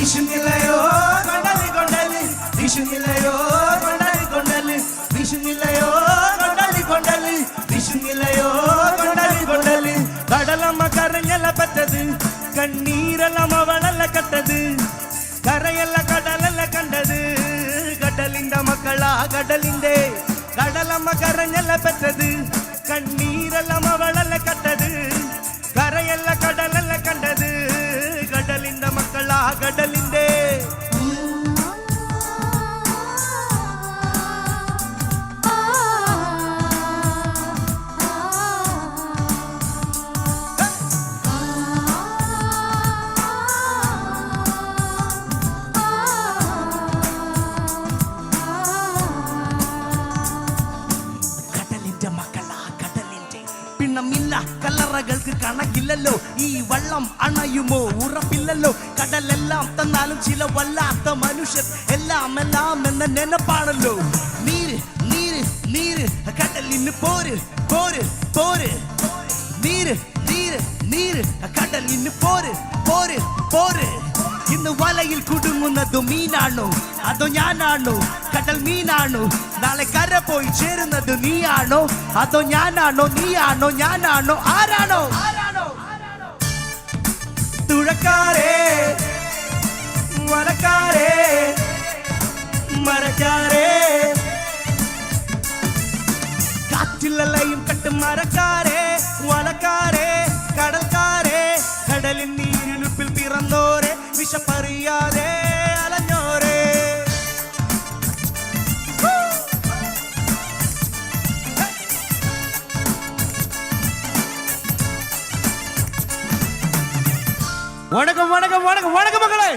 വീശുന്നില്ലയോ കൊണ്ടലി കൊണ്ടലി വീശുന്നില്ലയോ കൊണ്ടലി കൊണ്ടലി വീശുന്നില്ലയോ കൊണ്ടലി കൊണ്ടലി വീശുന്നില്ലയോ കൊണ്ടലി കൊണ്ടലി കടലമ്മ കരഞ്ഞല്ല പറ്റത് കണ്ണീരെല്ലാം അവളല്ല കട്ടത് കരയല്ല കടലല്ല കണ്ടത് കടലിന്റെ മക്കളാ കടലിന്റെ കടലമ്മ കരഞ്ഞല്ല പറ്റത് കണ്ണീരെല്ലാം അവളല്ല കട്ടത് കരയല്ല കടലല്ല കണ്ടത് കടലിന്റെ മക്കളാ കടലിന്റെ പിണമില്ല കല്ലറകൾക്ക് കണക്കില്ലല്ലോ ഈ വള്ളം അണയുമോ ഉറപ്പില്ലല്ലോ കടലെല്ലാം തന്നാലും ചില വല്ലാത്ത മനുഷ്യർ എല്ലാം എന്ന നെനപ്പാണല്ലോ നീര് നീര് നീര് കടലിന് പോര് പോര് പോര് നീര് നീര് നീര് കടലിന് പോര് പോര് പോര് ഇന്ന് വലയിൽ കുടുങ്ങുന്നതോ മീനാണോ അതോ ഞാനാണോ കടൽ മീനാണോ നാളെ കര പോയി ചേരുന്നത് നീയാണോ അതോ ഞാനാണോ നീയാണോ ഞാനാണോ ആരാണോ തുഴക്കാരേ വലക്കാരേ മരക്കാരേ കാറ്റിലലയും കട്ട് മരക്കാരേ വലക്കാരേ കടൽക്കാരേ കടലിൻ നീരിലുപ്പിൽ പിറന്നോരേ വിഷപ്പറിയാതെ അലഞ്ഞോരേ വണക്കം വണക്കം വണക്കം വണക്കം മക്കളെ.